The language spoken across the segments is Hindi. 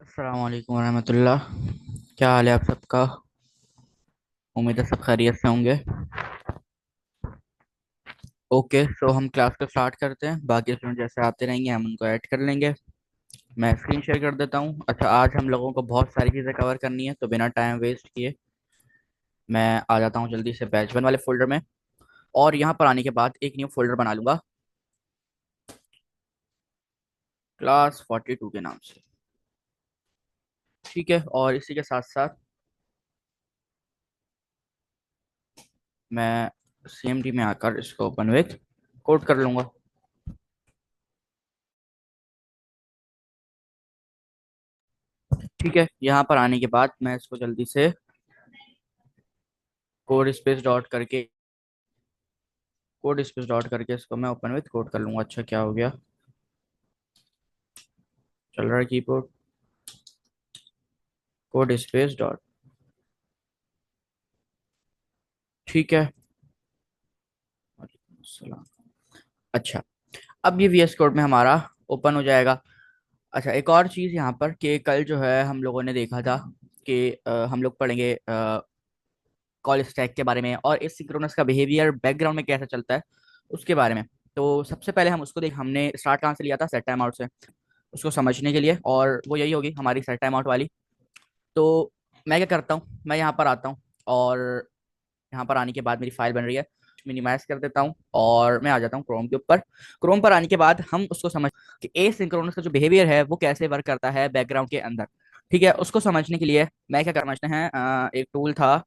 अस्सलाम वालेकुम रहमतुल्लाह। क्या हाल है आप सबका? उम्मीद है सब खैरियत से होंगे। ओके, सो हम क्लास को स्टार्ट करते हैं। बाकी स्टूडेंट जैसे आते रहेंगे हम उनको ऐड कर लेंगे। मैं स्क्रीन शेयर कर देता हूँ। अच्छा, आज हम लोगों को बहुत सारी चीज़ें कवर करनी है, तो बिना टाइम वेस्ट किए मैं आ जाता हूँ जल्दी से बैच वन वाले फोल्डर में। और यहाँ पर आने के बाद एक न्यू फोल्डर बना लूंगा, क्लास 42 के नाम से। ठीक है, और इसी के साथ साथ मैं CMD में आकर इसको ओपन विथ कोड कर लूंगा। ठीक है, यहाँ पर आने के बाद मैं इसको जल्दी से कोड स्पेस डॉट करके इसको मैं ओपन विथ कोड कर लूंगा। अच्छा, क्या हो गया? चल रहा है कीबोर्ड। Code space dot. ठीक है। वालेकुम अस्सलाम। अच्छा, अब ये VS कोड में हमारा ओपन हो जाएगा। अच्छा, एक और चीज़ यहाँ पर कि कल जो है हम लोगों ने देखा था कि हम लोग पढ़ेंगे कॉल स्टैक के बारे में और इस सिंक्रोनस का बिहेवियर बैकग्राउंड में कैसा चलता है उसके बारे में। तो सबसे पहले हम उसको देख हमने स्टार्ट कहाँ से लिया था? सेट टाइम आउट से। उसको समझने के लिए, और वो यही होगी हमारी सेट टाइम आउट वाली। तो मैं क्या करता हूँ, मैं यहाँ पर आता हूँ और यहाँ पर आने के बाद मेरी फाइल बन रही है, मिनिमाइज कर देता हूँ और मैं आ जाता हूँ क्रोम के ऊपर। क्रोम पर आने के बाद हम उसको समझ कि ए सिंक्रोनस का जो बिहेवियर है वो कैसे वर्क करता है बैकग्राउंड के अंदर। ठीक है, उसको समझने के लिए मैं क्या समझते हैं, एक टूल था,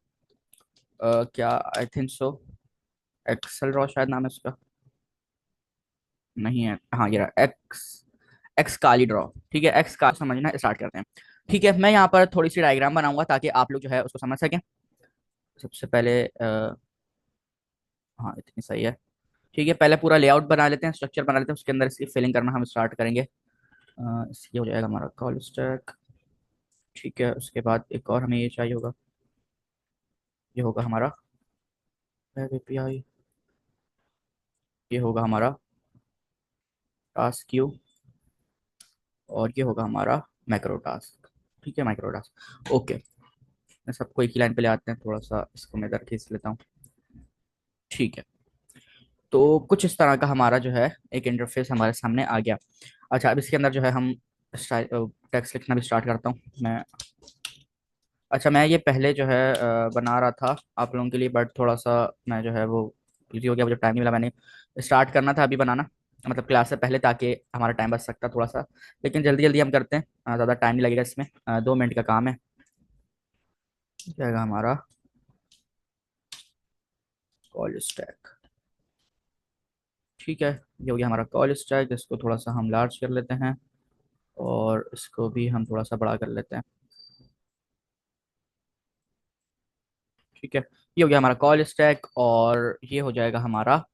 क्या, I think so Excel raw शायद नाम है उसका। नहीं है, हाँ ये रहा, एक्स एक्स काली ड्रॉ। ठीक है, एक्स का समझना स्टार्ट करते हैं। ठीक है, मैं यहाँ पर थोड़ी सी डायग्राम बनाऊंगा ताकि आप लोग जो है उसको समझ सकें। सबसे पहले हाँ इतनी सही है। ठीक है, पहले पूरा लेआउट बना लेते हैं, स्ट्रक्चर बना लेते हैं, उसके अंदर इसकी फिलिंग करना हम स्टार्ट करेंगे। इसकी हो जाएगा हमारा कॉल स्टैक। ठीक है, उसके बाद एक और हमें ये चाहिए होगा, ये होगा हमारा वेब API। ये होगा हमारा टास्क क्यू। और ये होगा हमारा मैक्रो टास्क। ठीक है, मैक्रो टास्क। ओके, मैं सबको एक ही लाइन पे ले आते हैं, थोड़ा सा इसको मैं इधर खींच लेता हूँ। ठीक है, तो कुछ इस तरह का हमारा जो है एक इंटरफेस हमारे सामने आ गया। अच्छा, अब इसके अंदर जो है हम टेक्स्ट लिखना भी स्टार्ट करता हूँ मैं। अच्छा, मैं ये पहले जो है बना रहा था आप लोगों के लिए, बट थोड़ा सा मैं जो है वो बिजी हो गया, मुझे टाइम नहीं मिला। मैंने स्टार्ट करना था अभी बनाना, मतलब क्लास से पहले, ताकि हमारा टाइम बच सकता थोड़ा सा। लेकिन जल्दी जल्दी हम करते हैं, ज़्यादा टाइम नहीं लगेगा इसमें, 2 मिनट का काम है। जाएगा हमारा कॉल स्टैक। ठीक है, ये हो गया हमारा कॉल स्टैक। इसको थोड़ा सा हम लार्ज कर लेते हैं और इसको भी हम थोड़ा सा बड़ा कर लेते हैं। ठीक है, ये हो गया हमारा कॉल स्टैक और ये हो जाएगा हमारा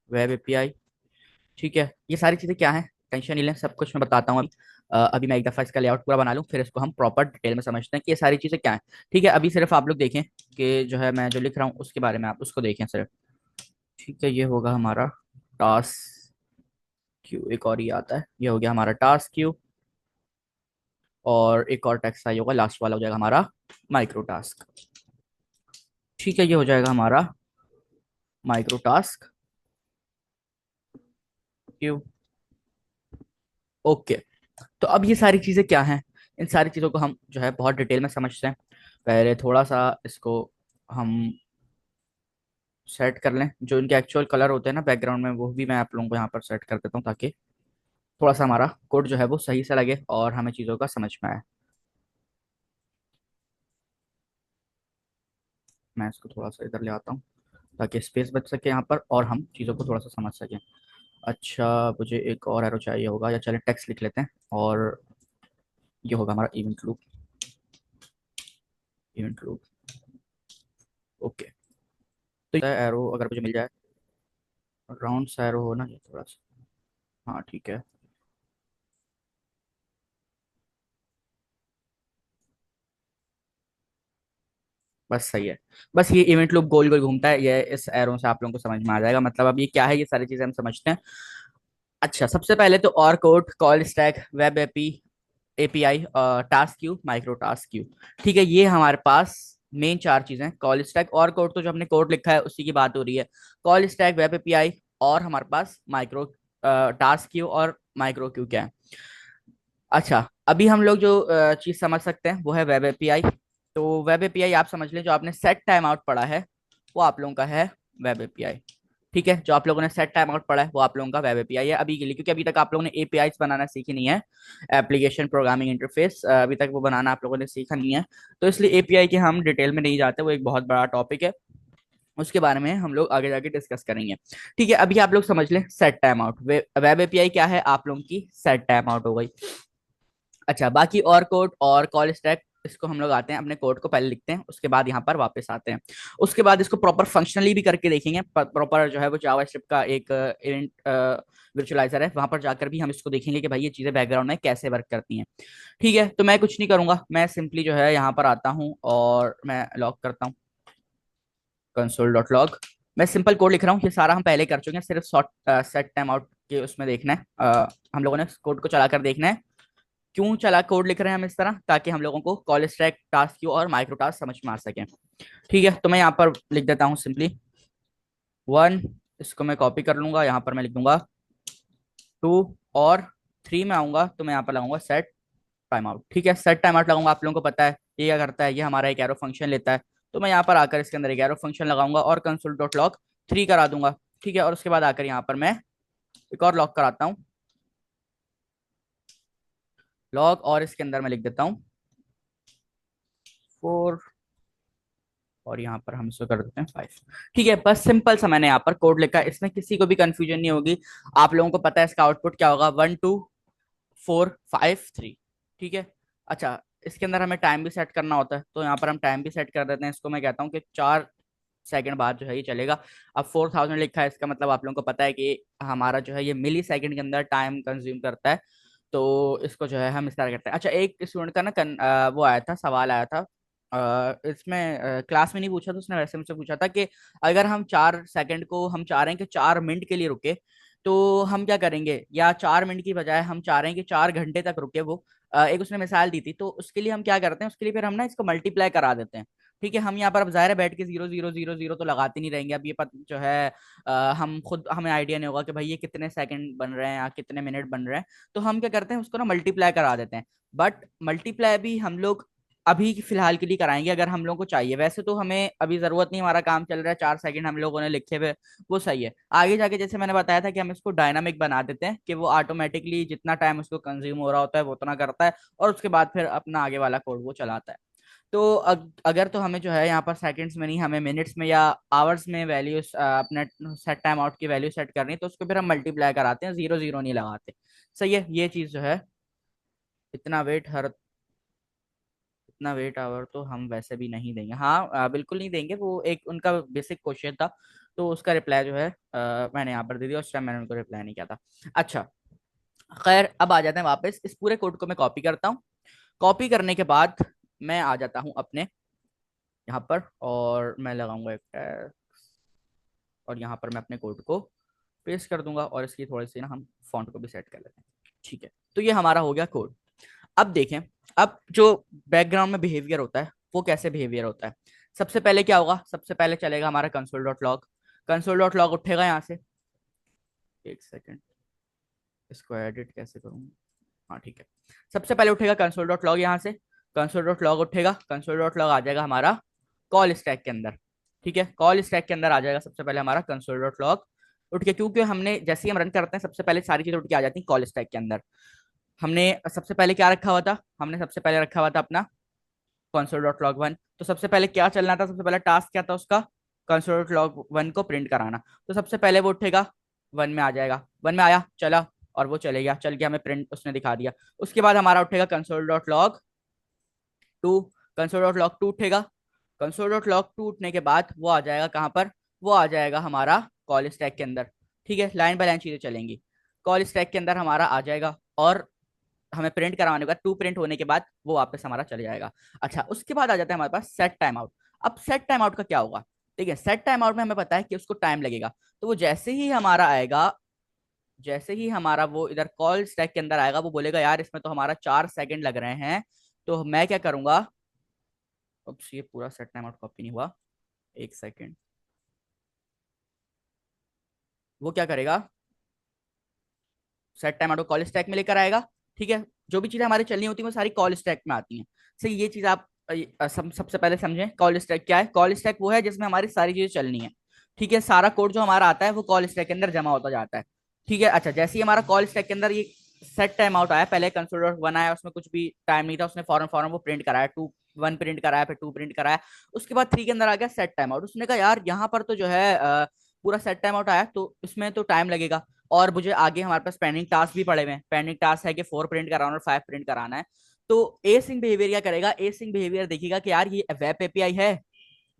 वेब API। ठीक है, ये सारी चीज़ें क्या हैं, टेंशन नहीं लें, सब कुछ मैं बताता हूँ अभी। अभी मैं एक दफ़ा इसका लेआउट पूरा बना लूँ, फिर इसको हम प्रॉपर डिटेल में समझते हैं कि ये सारी चीज़ें क्या हैं। ठीक है, अभी सिर्फ आप लोग देखें कि जो है मैं जो लिख रहा हूँ उसके बारे में आप उसको देखें सिर्फ। ठीक है, ये होगा हमारा टास्क क्यू। एक और ये आता है, ये हो गया हमारा टास्क क्यू। और एक और टेक्स्ट आई होगा, लास्ट वाला हो जाएगा हमारा माइक्रो टास्क। ठीक है, ये हो जाएगा हमारा माइक्रो टास्क क्यू। ओके, तो अब ये सारी चीज़ें क्या हैं, इन सारी चीज़ों को हम जो है बहुत डिटेल में समझते हैं। पहले थोड़ा सा इसको हम सेट कर लें, जो इनके एक्चुअल कलर होते हैं ना बैकग्राउंड में, वो भी मैं आप लोगों को यहाँ पर सेट कर देता हूँ ताकि थोड़ा सा हमारा कोड जो है वो सही से लगे और हमें चीज़ों का समझ में आए। मैं इसको थोड़ा सा इधर ले आता हूँ ताकि स्पेस बच सके यहाँ पर और हम चीज़ों को थोड़ा सा समझ सकें। अच्छा, मुझे एक और एरो चाहिए होगा, या चले टेक्स्ट लिख लेते हैं। और ये होगा हमारा event loop. Event loop. Okay, तो ये एरो अगर मुझे मिल जाए, राउंड सा एरो हो ना ये थोड़ा सा। हाँ ठीक है, बस सही है। बस ये इवेंट लूप गोल गोल घूमता है, ये इस एरो से आप लोगों को समझ में आ जाएगा। मतलब अब ये क्या है, ये सारी चीज़ें हम समझते हैं। अच्छा, सबसे पहले तो और code, call stack, web AP, API, task queue, micro task Q. ठीक है, ये हमारे पास मेन चार चीजें। कॉल स्टैक और कोड तो जो हमने कोड लिखा है उसी की बात हो रही है। कॉल स्टैक, वेब एपीआई, और हमारे पास माइक्रो टास्क क्यू और माइक्रो क्यू क्या है। अच्छा, अभी हम लोग जो चीज समझ सकते हैं वो है वेब एपीआई। तो वेब एपीआई आप समझ लें, जो आपने सेट टाइम आउट पढ़ा है वो आप लोगों का है वेब एपीआई। ठीक है, जो आप लोगों ने सेट टाइम आउट पढ़ा है वो आप लोगों का वेब एपीआई है अभी के लिए, क्योंकि अभी तक आप लोगों ने एपीआई बनाना सीखी नहीं है। एप्लीकेशन प्रोग्रामिंग इंटरफेस अभी तक वो बनाना आप लोगों ने सीखा नहीं है। तो इसलिए एपीआई के हम डिटेल में नहीं जाते, वो एक बहुत बड़ा टॉपिक है, उसके बारे में हम लोग आगे जाके डिस्कस करेंगे। ठीक है, अभी आप लोग समझ लें set time out, web API क्या है, आप लोगों की सेट टाइम आउट हो गई। अच्छा, बाकी और कोड और कॉल स्टैक, इसको हम लोग आते हैं अपने कोड को पहले लिखते हैं, उसके बाद यहाँ पर वापस आते हैं। उसके बाद इसको प्रॉपर फंक्शनली भी करके देखेंगे। प्रॉपर जो है वो जावास्क्रिप्ट का एक इवेंट विजुअलाइजर है, वहां पर जाकर भी हम इसको देखेंगे कि भाई ये चीजें बैकग्राउंड में कैसे वर्क करती हैं। ठीक है, तो मैं कुछ नहीं करूंगा, मैं सिंपली जो है यहाँ पर आता हूँ और मैं लॉग करता हूँ कंसोल डॉट लॉग। मैं सिंपल कोड लिख रहा हूँ, ये सारा हम पहले कर चुके हैं, सिर्फ शॉर्ट सेट टाइम आउट के उसमें देखना है। हम लोगों ने कोड को चलाकर देखना है। क्यों चला कोड लिख रहे हैं हम इस तरह, ताकि हम लोगों को कॉल स्टैक, टास्क क्यू और माइक्रो टास्क समझ में आ सके। ठीक है, तो मैं यहाँ पर लिख देता हूँ सिंपली 1। इसको मैं कॉपी कर लूंगा, यहाँ पर मैं लिख दूंगा 2, और 3 में आऊंगा तो मैं यहाँ पर लगाऊंगा सेट टाइम आउट। ठीक है, सेट टाइम आउट लगाऊंगा, आप लोगों को पता है ये क्या करता है, ये हमारा एक एरो फंक्शन लेता है। तो मैं यहाँ पर आकर इसके अंदर एक एरो फंक्शन लगाऊंगा और कंसोल डॉट लॉग 3 करा दूंगा। ठीक है, और उसके बाद आकर यहाँ पर मैं एक और लॉग कराता हूँ, लॉग, और इसके अंदर मैं लिख देता हूँ 4, और यहाँ पर हम इसको कर देते हैं 5। ठीक है, बस सिंपल सा मैंने यहाँ पर कोड लिखा है, इसमें किसी को भी कंफ्यूजन नहीं होगी। आप लोगों को पता है इसका आउटपुट क्या होगा, 1 2 4 5 3। ठीक है। अच्छा, इसके अंदर हमें टाइम भी सेट करना होता है, तो यहाँ पर हम टाइम भी सेट कर देते हैं। इसको मैं कहता हूँ कि 4 सेकंड बाद जो है ये चलेगा। अब 4000 लिखा है, इसका मतलब आप लोगों को पता है कि हमारा जो है ये मिली सेकंड के अंदर टाइम कंज्यूम करता है। तो इसको जो है हम इस तरह करते हैं। अच्छा, एक स्टूडेंट का ना वो आया था, सवाल आया था, इसमें क्लास में नहीं पूछा था उसने, वैसे मुझसे पूछा था कि अगर हम 4 सेकंड को हम चाह रहे हैं कि 4 मिनट के लिए रुके, तो हम क्या करेंगे, या 4 मिनट की बजाय हम चाह रहे हैं कि 4 घंटे तक रुके वो। एक उसने मिसाल दी थी, तो उसके लिए हम क्या करते हैं, उसके लिए फिर हम ना इसको मल्टीप्लाई करा देते हैं। ठीक है, हम यहाँ पर अब जाहिर है बैठ के 0 0 0 0 तो लगाते नहीं रहेंगे। अब ये जो है हम खुद, हमें आइडिया नहीं होगा कि भाई ये कितने सेकंड बन रहे हैं या कितने मिनट बन रहे हैं। तो हम क्या करते हैं, उसको ना मल्टीप्लाई करा देते हैं। बट मल्टीप्लाई भी हम लोग अभी फिलहाल के लिए कराएंगे, अगर हम लोगों को चाहिए। वैसे तो हमें अभी जरूरत नहीं, हमारा काम चल रहा है, 4 सेकंड हम लोगों ने लिखे हुए, वो सही है। आगे जाके जैसे मैंने बताया था कि हम इसको डायनामिक बना देते हैं, कि वो ऑटोमेटिकली जितना टाइम उसको कंज्यूम हो रहा होता है वो उतना करता है, और उसके बाद फिर अपना आगे वाला कोड वो चलाता है। तो अगर तो हमें जो है यहाँ पर सेकंड्स में नहीं, हमें मिनट्स में या आवर्स में वैल्यूज अपने सेट टाइम आउट की वैल्यू सेट करनी है, तो उसको फिर हम मल्टीप्लाई कराते हैं, 0 0 नहीं लगाते। सही है, ये चीज जो है, इतना वेट हर इतना वेट आवर तो हम वैसे भी नहीं देंगे। हाँ, बिल्कुल नहीं देंगे, वो एक उनका बेसिक क्वेश्चन था, तो उसका रिप्लाई जो है मैंने यहाँ पर दे दिया, उस टाइम मैंने उनको रिप्लाई नहीं किया था। अच्छा, खैर अब आ जाते हैं वापस, इस पूरे कोड को मैं कॉपी करता हूँ। कॉपी करने के बाद मैं आ जाता हूँ अपने यहाँ पर, और मैं लगाऊंगा एक टैग, और यहाँ पर मैं अपने कोड को पेस्ट कर दूंगा, और इसकी थोड़ी सी ना हम फॉन्ट को भी सेट कर लेते हैं। ठीक है, तो ये हमारा हो गया कोड। अब देखें, अब जो बैकग्राउंड में बिहेवियर होता है वो कैसे बिहेवियर होता है। सबसे पहले क्या होगा, सबसे पहले चलेगा हमारा console dot log. Console dot log उठेगा यहाँ से, एक सेकेंड, इसको एडिट कैसे करूँ। हाँ ठीक है, सबसे पहले उठेगा कंसोल डॉट लॉग यहाँ से। कंसोल डॉट लॉग उठेगा, कंसोल डॉट लॉग आ जाएगा हमारा कॉल स्टैक के अंदर। ठीक है, कॉल स्टैक के अंदर आ जाएगा सबसे पहले हमारा कंसोल डॉट लॉग उठ के, क्योंकि हमने जैसे ही हम रन करते हैं सबसे पहले सारी चीजें उठ के आ जाती हैं कॉल स्टैक के अंदर। हमने सबसे पहले क्या रखा हुआ था, हमने सबसे पहले रखा हुआ था अपना कंसोल डॉट लॉग 1। तो सबसे पहले क्या चलना था, सबसे पहले टास्क क्या था उसका, कंसोल डॉट लॉग 1 को प्रिंट कराना। तो सबसे पहले वो उठेगा, 1 में आ जाएगा, 1 में आया, चला, और वो चले गया, चल गया, हमें प्रिंट उसने दिखा दिया। उसके बाद हमारा उठेगा console dot log 2। Console dot log 2 उठेगा। कंसोल डॉट लॉग 2 उठने के बाद वो आ जाएगा कहाँ पर, वो आ जाएगा हमारा कॉल स्टैक के अंदर। ठीक है, लाइन बाय लाइन चीजें चलेंगी। कॉल स्टैक के अंदर हमारा आ जाएगा, और हमें प्रिंट करवाने के बाद, 2 प्रिंट होने के बाद वो वापस हमारा चले जाएगा। अच्छा, उसके बाद आ जाता है हमारे पास सेट टाइम आउट। अब सेट टाइम आउट का क्या होगा, ठीक है, सेट टाइम आउट में हमें पता है कि उसको टाइम लगेगा। तो वो जैसे ही हमारा आएगा, जैसे ही हमारा वो इधर कॉल स्टैक के अंदर आएगा, वो बोलेगा यार इसमें तो हमारा 4 सेकंड लग रहे हैं, तो मैं क्या करूंगा। अब ये पूरा सेट टाइम आउट कॉपी नहीं हुआ, 1 सेकंड। वो क्या करेगा, set time out call stack में लेकर आएगा। ठीक है, जो भी चीजें हमारी चलनी होती है वो सारी कॉल स्टैक में आती हैं। सही, ये चीज आप सबसे पहले समझें, कॉल स्टैक क्या है। कॉल स्टैक वो है जिसमें हमारी सारी चीजें चलनी है। ठीक है, सारा कोड जो हमारा आता है वो कॉल स्टैक के अंदर जमा होता जाता है। ठीक है, अच्छा, जैसे ही हमारा कॉल स्टैक के अंदर ये सेट टाइम आउट आया, पहले कंसोल डॉट वन आया, उसमें कुछ भी टाइम नहीं था, उसने फॉरन फॉरन वो प्रिंट कराया, टू वन प्रिंट कराया, फिर टू प्रिंट कराया। उसके बाद थ्री के अंदर आ गया सेट टाइम आउट। उसने कहा यार यहाँ पर तो जो है पूरा सेट टाइम आउट आया, तो इसमें तो टाइम लगेगा, और मुझे आगे हमारे पास पेंडिंग टास्क भी पड़े हुए हैं। पेंडिंग टास्क है कि 4 प्रिंट कराना और 5 प्रिंट कराना है। तो ए सिंक बिहेवियर क्या करेगा, ए सिंक बिहेवियर देखिएगा कि यार ये वेब एपीआई है।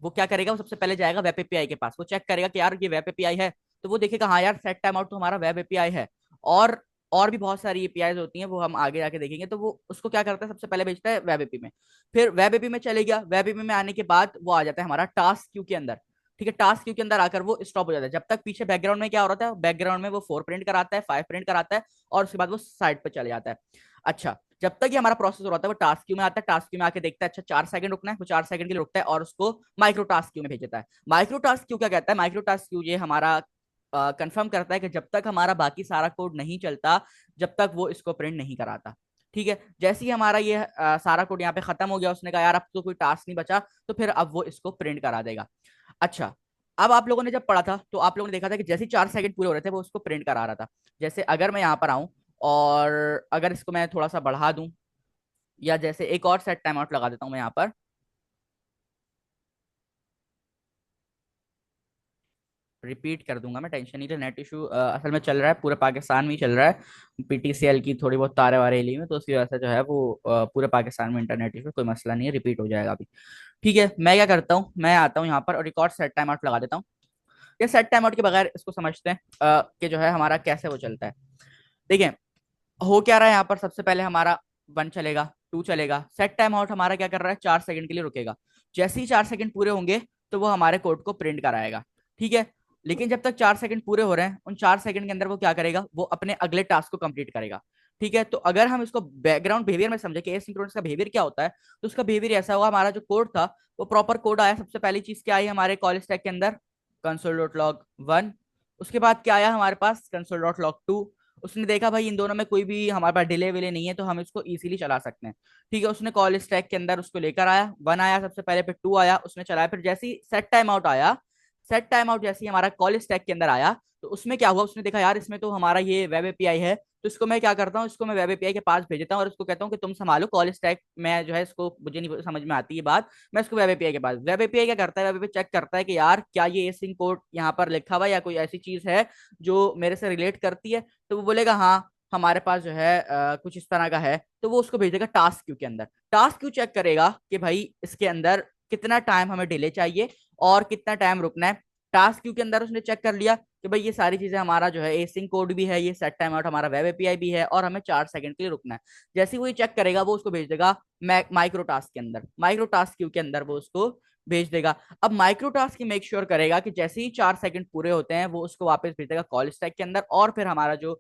वो क्या करेगा, वो सबसे पहले जाएगा वेब एपीआई के पास, वो चेक करेगा कि यार ये वेब एपीआई है। तो वो देखेगा हाँ यार सेट टाइम आउट तो हमारा वेब एपीआई है। और और भी बहुत सारी एपीआई होती हैं, वो हम आगे जाके देखेंगे। तो वो उसको क्या करता है, सबसे पहले भेजता है वेब एपी में। फिर वेब एपी में चले गया, वेब एपी में आने के बाद वो आ जाता है हमारा टास्क क्यू के अंदर। ठीक है, टास्क क्यू के अंदर आकर वो स्टॉप हो जाता है। जब तक पीछे बैकग्राउंड में क्या हो रहा था, बैकग्राउंड में वो 4 प्रिंट कराता है, 5 प्रिंट कराता है, और उसके बाद वो साइड पर चले जाता है। अच्छा, जब तक ये हमारा प्रोसेस हो रहा था, वो टास्क क्यू में आता है, टास्क क्यू में आके देखता है अच्छा 4 सेकंड रुकना है, वो 4 सेकंड के लिए रुकता है और उसको माइक्रो टास्क क्यू में भेज देता है। माइक्रो टास्क क्यू क्या कहता है, माइक्रो टास्क क्यू ये हमारा कंफर्म करता है कि जब तक हमारा बाकी सारा कोड नहीं चलता, जब तक वो इसको प्रिंट नहीं कराता। ठीक है, जैसे ही हमारा ये सारा कोड यहाँ पे खत्म हो गया, उसने कहा यार अब तो कोई टास्क नहीं बचा, तो फिर अब वो इसको प्रिंट करा देगा। अच्छा, अब आप लोगों ने जब पढ़ा था तो आप लोगों ने देखा था कि जैसे ही 4 सेकंड पूरे हो रहे थे, वो उसको प्रिंट करा रहा था। जैसे अगर मैं यहाँ पर आऊं और अगर इसको मैं थोड़ा सा बढ़ा दूं, या जैसे एक और सेट टाइम आउट लगा देता हूं मैं यहाँ पर, रिपीट कर दूंगा मैं, टेंशन नहीं ले। नेट इशू असल में चल रहा है, पूरे पाकिस्तान में ही चल रहा है। पीटीसीएल की थोड़ी बहुत तारे वारे हिली में, तो उसकी वजह से जो है वो पूरे पाकिस्तान में इंटरनेट इशू, कोई मसला नहीं है, रिपीट हो जाएगा अभी। ठीक है, मैं क्या करता हूँ, मैं आता हूँ यहाँ पर और रिकॉर्ड सेट टाइम आउट लगा देता हूँ। ये सेट टाइम आउट के बगैर इसको समझते हैं कि जो है हमारा कैसे वो चलता है। देखिए, हो क्या रहा है यहाँ पर, सबसे पहले हमारा 1 चलेगा, 2 चलेगा, सेट टाइम आउट हमारा क्या कर रहा है, 4 सेकंड के लिए रुकेगा। जैसे ही 4 सेकंड पूरे होंगे, तो वो हमारे कोड को प्रिंट कराएगा। ठीक है, लेकिन जब तक 4 सेकंड पूरे हो रहे हैं, उन 4 सेकंड के अंदर वो क्या करेगा, वो अपने अगले टास्क को कंप्लीट करेगा। ठीक है, तो अगर हम इसको बैकग्राउंड बिहेवियर में समझे कि एसिंक्रोनस का बिहेवियर क्या होता है, तो उसका बिहेवियर ऐसा होगा, हमारा जो कोड था वो प्रॉपर कोड आया, सबसे पहली चीज क्या आई हमारे कॉल स्टैक के अंदर, कंसोल डॉट लॉग वन। उसके बाद क्या आया हमारे पास, कंसोल डॉट लॉग टू। उसने देखा भाई इन दोनों में कोई भी हमारे पास डिले विले नहीं है, तो हम इसको इजीली चला सकते हैं। ठीक है, उसने कॉल स्टैक के अंदर उसको लेकर आया, 1 आया सबसे पहले, फिर 2 आया, उसने चलाया। फिर जैसे ही सेट टाइम आउट आया, सेट टाइम आउट जैसे ही हमारा कॉल स्टैक के अंदर आया, तो उसमें क्या हुआ, उसने देखा यार इसमें तो हमारा ये वेब एपीआई है, तो इसको मैं क्या करता हूँ, इसको मैं वेब एपीआई के पास भेज देता हूँ और इसको कहता हूँ कि तुम संभालो कॉल स्टैक। मैं जो है इसको, मुझे नहीं समझ में आती ये बात, मैं इसको वेब एपीआई के पास, वेब एपीआई क्या करता है, वेब एपीआई चेक करता है कि यार क्या ये एसिंक कोड यहाँ पर लिखा हुआ है या कोई ऐसी चीज है जो मेरे से रिलेट करती है। तो वो बोलेगा हाँ हमारे पास जो है कुछ इस तरह का है, तो वो उसको भेज देगा टास्क क्यू के अंदर। टास्क क्यू चेक करेगा कि भाई इसके अंदर कितना टाइम हमें डिले चाहिए और कितना टाइम रुकना है। टास्क क्यू के अंदर उसने चेक कर लिया कि भाई ये सारी चीजें, हमारा जो है एसिंक कोड भी है, ये सेट टाइम आउट हमारा वेब एपीआई भी है, और हमें 4 सेकंड के लिए रुकना है। जैसे ही वो ये चेक करेगा, वो उसको भेज देगा माइक्रो टास्क के अंदर, माइक्रो टास्क क्यू के अंदर वो उसको भेज देगा। अब माइक्रो टास्क की मेक श्योर करेगा कि जैसे ही 4 सेकंड पूरे होते हैं, वो उसको वापस भेज देगा कॉल स्टैक के अंदर, और फिर हमारा जो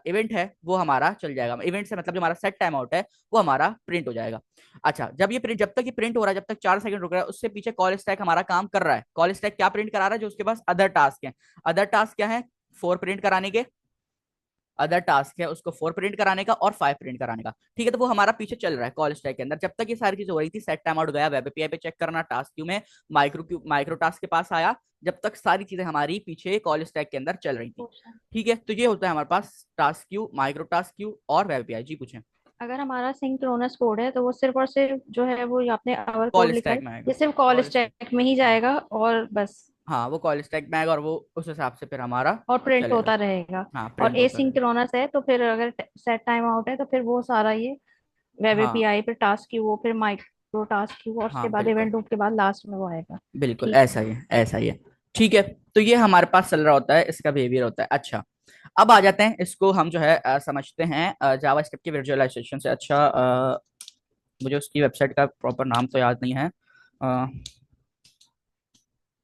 इवेंट है वो हमारा चल जाएगा। इवेंट से मतलब जो हमारा सेट टाइम आउट है वो हमारा प्रिंट हो जाएगा। अच्छा, जब ये प्रिंट, जब तक ये प्रिंट हो रहा है, जब तक 4 सेकंड रुक रहा है, उससे पीछे कॉल स्टैक हमारा काम कर रहा है। कॉल स्टैक क्या प्रिंट करा रहा है, जो उसके पास अदर टास्क है। अदर टास्क क्या है, 4 प्रिंट कराने के अदर टास्क है, उसको 4 प्रिंट कराने का और 5 प्रिंट कराने का। ठीक है, तो वो हमारा पीछे चल रहा है कॉल स्टैक के अंदर। जब तक ये सारी चीजें हो रही थी, सेट टाइम आउट गया, वेब एपीआई पे चेक करना, टास्क क्यू में, माइक्रो टास्क के पास आया, जब तक सारी चीजें हमारी पीछे कॉल स्टैक के अंदर चल रही थी। ठीक है, तो ये होता है हमारे पास task queue, micro task queue और वेब एपीआई। जी पूछे। अगर हमारा सिंक्रोनस कोड है तो वो सिर्फ और सिर्फ जो है वो आपने आवर कॉल कोड लिखा है, स्टैक में आएगा, ये सिर्फ कॉल कॉल स्टैक। स्टैक में ही हाँ, जाएगा और बस, हाँ वो कॉल स्टैक में आएगा, और वो उस हिसाब से फिर हमारा और प्रिंट चलेगा। होता रहेगा। हाँ, और प्रिंट होता रहेगा। एसिंक्रोनस है तो फिर अगर सेट टाइम आउट है तो फिर वो सारा ये वेब हाँ, एपीआई फिर टास्क क्यू, वो फिर माइक्रो टास्क क्यू, और हाँ उसके बाद बिल्कुल, इवेंट लूप के बाद लास्ट में वो आएगा। बिल्कुल ठीक है। ऐसा ही है, ऐसा ही है। ठीक है, तो ये हमारे पास चल रहा होता है, इसका बिहेवियर होता है। अच्छा, अब आ जाते हैं, इसको हम जो है समझते हैं जावास्क्रिप्ट की विजुअलाइजेशन से। अच्छा, मुझे उसकी वेबसाइट का प्रॉपर नाम तो याद नहीं है।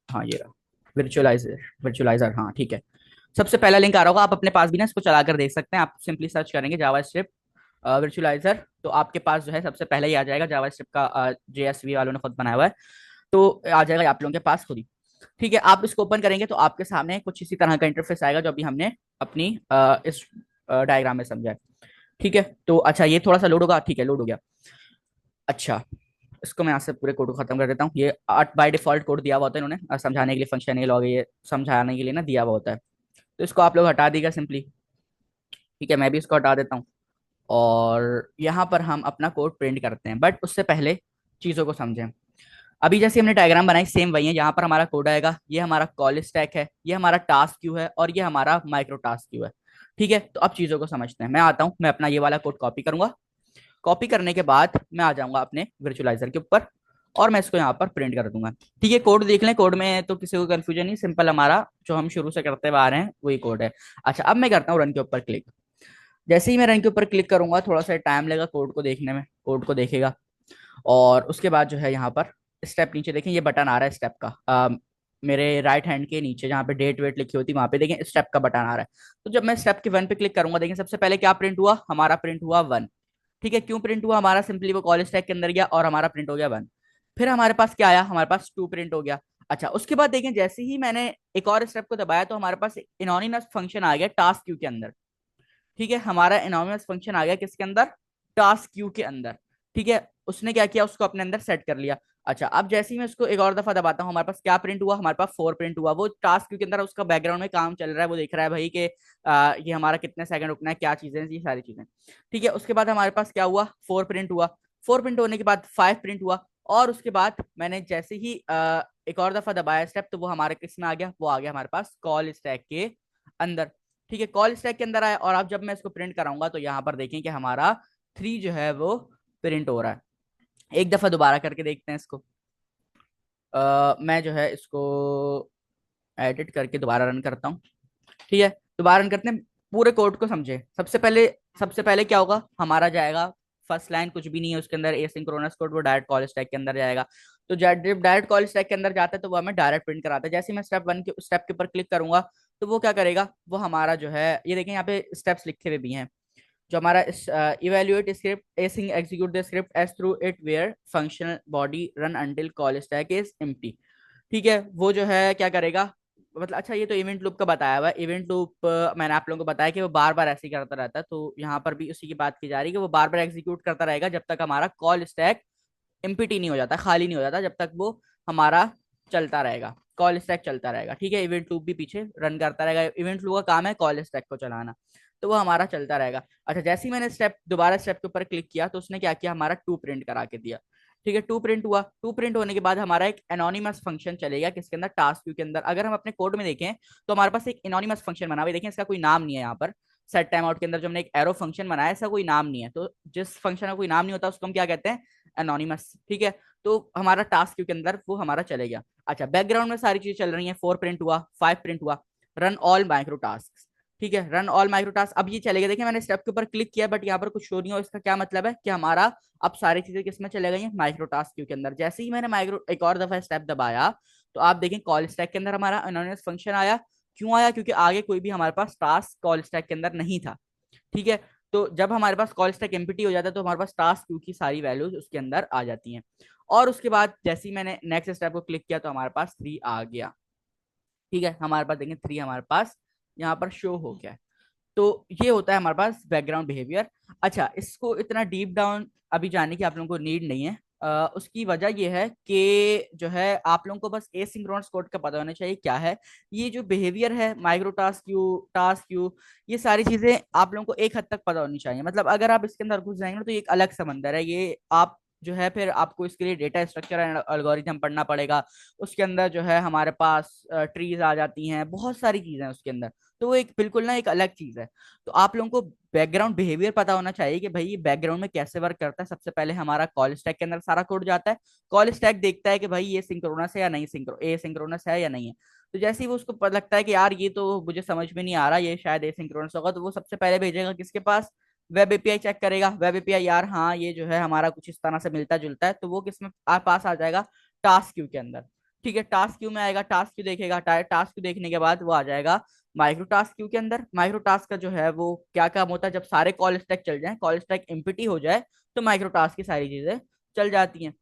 हाँ ये रहा, विर्चुअलाइजर, विर्चुअलाइजर, हाँ ठीक है। सबसे पहला लिंक आ रहा होगा, आप अपने पास भी ना इसको चला कर देख सकते हैं। आप सिंपली सर्च करेंगे जावा स्क्रिप्ट वर्चुअलाइजर, तो आपके पास जो है सबसे पहले ही आ जाएगा। जावा स्क्रिप्ट का जेएसवी वालों ने खुद बनाया हुआ है, तो आ जाएगा आप लोगों के पास खुद ही। ठीक है, आप इसको ओपन करेंगे तो आपके सामने कुछ इसी तरह का इंटरफेस आएगा जो अभी हमने अपनी इस डायग्राम में समझा है। ठीक है, तो अच्छा ये थोड़ा सा लोड होगा। ठीक है, लोड हो गया। अच्छा, इसको मैं यहाँ से पूरे कोड को खत्म कर देता हूँ। ये 8 बाय डिफॉल्ट कोड दिया हुआ होता है इन्होंने समझाने के लिए, फंक्शन ये लॉग ये समझाने के लिए ना दिया हुआ होता है। तो इसको आप लोग हटा दीजिएगा सिंपली। ठीक है, मैं भी इसको हटा देता हूँ। और यहाँ पर हम अपना कोड प्रिंट करते हैं, बट उससे पहले चीज़ों को समझें। अभी जैसे हमने डायग्राम बनाई सेम वही है। यहाँ पर हमारा कोड आएगा, ये हमारा कॉल स्टैक है, ये हमारा टास्क क्यू है, और ये हमारा माइक्रो टास्क क्यू है। ठीक है, तो अब चीज़ों को समझते हैं। मैं आता हूँ, मैं अपना ये वाला कोड कॉपी करूंगा। कॉपी करने के बाद मैं आ जाऊंगा अपने वर्चुअलाइजर के ऊपर, और मैं इसको यहाँ पर प्रिंट कर दूंगा। ठीक है, कोड देख लें, कोड में तो किसी को कंफ्यूजन नहीं, सिंपल हमारा जो हम शुरू से करते हुए आ रहे हैं वही कोड है। अच्छा, अब मैं करता हूँ रन के ऊपर क्लिक। जैसे ही मैं रन के ऊपर क्लिक करूंगा, थोड़ा सा टाइम लगेगा कोड को देखने में, कोड को देखेगा। और उसके बाद जो है यहाँ पर स्टेप नीचे देखें, ये बटन आ रहा है स्टेप का। मेरे राइट हैंड के नीचे जहाँ पे डेट वेट लिखी होती है वहां पे देखें स्टेप का बटन आ रहा है। तो जब मैं स्टेप के 1 पे क्लिक करूंगा, देखें सबसे पहले क्या प्रिंट हुआ, हमारा प्रिंट हुआ 1। ठीक है, क्यों प्रिंट हुआ हमारा, सिंपली वो कॉल स्टैक के अंदर गया और हमारा प्रिंट हो गया 1। फिर हमारे पास क्या आया, हमारे पास 2 प्रिंट हो गया। अच्छा, उसके बाद देखें जैसे ही मैंने एक और स्टेप को दबाया तो हमारे पास इनोनिमस फंक्शन आ गया टास्क क्यू के अंदर। ठीक है, हमारा एनोनिमस फंक्शन आ गया किसके अंदर, टास्क क्यू के अंदर। ठीक है, उसने क्या किया, उसको अपने अंदर सेट कर लिया। अच्छा, अब जैसे ही मैं इसको एक और दफा दबाता हूँ, हमारे पास क्या प्रिंट हुआ, हमारे पास 4 प्रिंट हुआ। वो टास्क क्यू के अंदर उसका बैकग्राउंड में काम चल रहा है, वो देख रहा है भाई कि ये हमारा कितने सेकंड रुकना है, क्या चीजें हैं, ये सारी चीजें। ठीक है, उसके बाद हमारे पास क्या हुआ, 4 प्रिंट हुआ। 4 प्रिंट होने के बाद 5 प्रिंट हुआ। और उसके बाद मैंने जैसे ही एक और दफा दबाया स्टेप, तो वो हमारे किस में आ गया, वो आ गया हमारे पास कॉल स्टैक के अंदर। ठीक है, कॉल स्टैक के अंदर आया। और अब जब मैं इसको प्रिंट कराऊंगा तो यहाँ पर देखें कि हमारा 3 जो है वो प्रिंट हो रहा है। एक दफा दोबारा करके देखते हैं इसको। मैं जो है इसको एडिट करके दोबारा रन करता हूँ। ठीक है, दोबारा रन करते हैं। पूरे कोड को समझे। सबसे पहले क्या होगा, हमारा जाएगा फर्स्ट लाइन, कुछ भी नहीं है उसके अंदर, एसिंक्रोनस कोड, वो डायरेक्ट कॉल स्टैक के अंदर जाएगा। तो जब डायरेक्ट कॉल स्टैक के अंदर जाता है तो वो हमें डायरेक्ट प्रिंट कराता है। जैसे ही मैं स्टेप के ऊपर क्लिक करूंगा तो वो क्या करेगा, वो हमारा जो है ये देखें यहाँ पे स्टेप्स लिखे हुए भी हैं। जो हमारा evaluate script async execute the script as through it where functional body run until call stack is empty. ठीक है, वो जो है क्या करेगा, मतलब अच्छा ये तो इवेंट लूप का बताया हुआ है। इवेंट लूप मैंने आप लोगों को बताया कि वो बार बार ऐसे ही करता रहता है, तो यहाँ पर भी उसी की बात की जा रही है कि वो बार बार एग्जीक्यूट करता रहेगा जब तक हमारा कॉल स्टैक एम्प्टी नहीं हो जाता, खाली नहीं हो जाता, जब तक वो हमारा चलता रहेगा, कॉल स्टैक चलता रहेगा। ठीक है, इवेंट लूप भी पीछे रन करता रहेगा। इवेंट लूप का काम है कॉल स्टैक को चलाना, तो वो हमारा चलता रहेगा। अच्छा, जैसे ही मैंने दोबारा स्टेप के ऊपर क्लिक किया तो उसने क्या किया, हमारा 2 प्रिंट करा के दिया। ठीक है, 2 प्रिंट हुआ। 2 प्रिंट होने के बाद हमारा एक एनोनिमस फंक्शन चलेगा किसके अंदर, टास्क क्यू के अंदर। अगर हम अपने कोड में देखें तो हमारे पास एक एनोनिमस फंक्शन बना हुआ है। देखें इसका कोई नाम नहीं है यहाँ पर। सेट टाइम आउट के अंदर जो हमने एक एरो फंक्शन बनाया, ऐसा कोई नाम नहीं है। तो जिस फंक्शन का कोई नाम नहीं होता उसको हम क्या कहते हैं, एनोनिमस। ठीक है, तो हमारा टास्क क्यू के अंदर वो हमारा चलेगा। अच्छा, बैकग्राउंड में सारी चीजें चल रही हैं। 4 प्रिंट हुआ, 5 प्रिंट हुआ। Run all micro task. ठीक है, रन ऑल माइक्रो टास्क, अब ये चलेगा। देखिए मैंने स्टेप के ऊपर क्लिक किया बट यहाँ पर कुछ शो नहीं हो। इसका क्या मतलब है कि हमारा अब सारी चीजें किस में चले गई हैं, माइक्रो टास्क क्यू के अंदर। जैसे ही मैंने माइक्रो एक और दफा स्टेप दबाया तो आप देखें कॉल स्टैक के अंदर हमारा एनोनिमस फंक्शन आया। क्यों आया, क्योंकि आगे कोई भी हमारे पास टास्क कॉल स्टैक के अंदर नहीं था। ठीक है, तो जब हमारे पास कॉल स्टैक एम्प्टी हो जाता है तो हमारे पास टास्क क्यू की सारी वैल्यूज उसके अंदर आ जाती हैं। और उसके बाद जैसे ही मैंने नेक्स्ट स्टेप को क्लिक किया तो हमारे पास 3 आ गया। ठीक है, हमारे पास देखें 3 हमारे पास यहाँ पर शो हो गया। तो ये होता है हमारे पास बैकग्राउंड बिहेवियर। अच्छा, इसको इतना डीप डाउन अभी जानने की आप लोगों को नीड नहीं है। उसकी वजह यह है कि जो है आप लोगों को बस एसिंक्रोनस कोड का पता होना चाहिए क्या है। ये जो बिहेवियर है, माइक्रो टास्क क्यू, ये सारी चीजें आप लोगों को एक हद तक पता होनी चाहिए। मतलब अगर आप इसके अंदर घुस जाएंगे ना तो ये एक अलग समंदर है ये। आप जो है फिर आपको इसके लिए डेटा स्ट्रक्चर एंड एल्गोरिथम पढ़ना पड़ेगा। उसके अंदर जो है हमारे पास ट्रीज आ जाती हैं, बहुत सारी चीजें हैं उसके अंदर। तो वो एक बिल्कुल ना एक अलग चीज है। तो आप लोगों को बैकग्राउंड बिहेवियर पता होना चाहिए कि भाई ये बैकग्राउंड में कैसे वर्क करता है। सबसे पहले हमारा कॉल स्टैक के अंदर सारा कोड जाता है। कॉल स्टैक देखता है कि भाई ये सिंक्रोनस है या नहीं, सिंक्रोनस है या नहीं है। तो जैसे ही वो उसको पता लगता है कि यार ये तो मुझे समझ में नहीं आ रहा, ये शायद एसिंक्रोनस होगा, तो वो सबसे पहले भेजेगा किसके पास, वेब एपीआई चेक करेगा। वेब एपीआई यार हाँ ये जो है हमारा कुछ इस तरह से मिलता जुलता है, तो वो किस में पास आ जाएगा, टास्क क्यू के अंदर। ठीक है, टास्क क्यू में आएगा, टास्क क्यू देखेगा, टास्क क्यू देखने के बाद वो आ जाएगा माइक्रो टास्क क्यू के अंदर माइक्रो टास्क का जो है वो क्या काम होता है, जब सारे कॉल स्टैक चल जाएं, कॉल स्टैक एम्प्टी हो जाए, तो माइक्रो टास्क की सारी चीजें चल जाती हैं।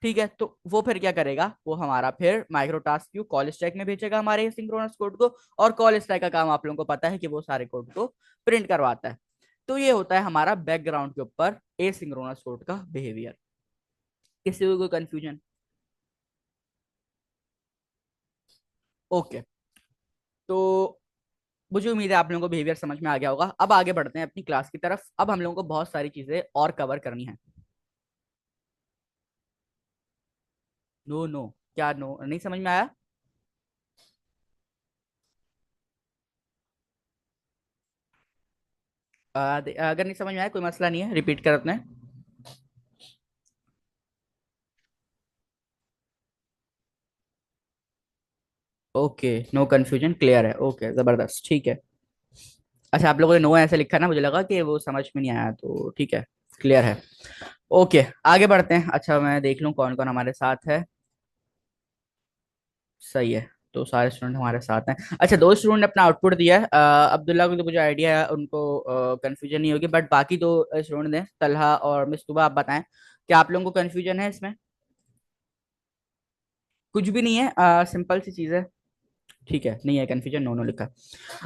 ठीक है, तो वो फिर क्या करेगा, वो हमारा फिर micro task Q call stack में भेजेगा हमारे सिंक्रोनस कोड को, और कॉल स्टैक का काम आप लोगों को पता है कि वो सारे कोड को प्रिंट करवाता है। तो ये होता है हमारा बैकग्राउंड के ऊपर एसिंक्रोनस कोड का बिहेवियर। किसी को कोई कंफ्यूजन? ओके, तो मुझे उम्मीद है आप लोगों को बिहेवियर समझ में आ गया होगा। अब आगे बढ़ते हैं अपनी क्लास की तरफ। अब हम लोगों को बहुत सारी चीजें और कवर करनी है। नो नो, क्या नो, नहीं समझ में आया? अगर नहीं समझ में आया कोई मसला नहीं है, रिपीट करते हैं। ओके, नो कंफ्यूजन, क्लियर है। ओके, जबरदस्त, ठीक है। अच्छा, आप लोगों ने नो ऐसे लिखा ना, मुझे लगा कि वो समझ में नहीं आया, तो ठीक है, क्लियर है। ओके, आगे बढ़ते हैं। अच्छा, मैं देख लूं कौन कौन हमारे साथ है। सही है, तो सारे स्टूडेंट हमारे साथ हैं। अच्छा, दो स्टूडेंट ने अपना आउटपुट दिया है। अब्दुल्ला को तो मुझे आइडिया है, उनको कंफ्यूजन नहीं होगी, बट बाकी दो स्टूडेंट हैं, तलहा और मिस्तुबा, आप बताएं क्या आप लोगों को कंफ्यूजन है इसमें? कुछ भी नहीं है, सिंपल सी चीज़ है। ठीक है, नहीं है कंफ्यूजन, नो नो लिखा।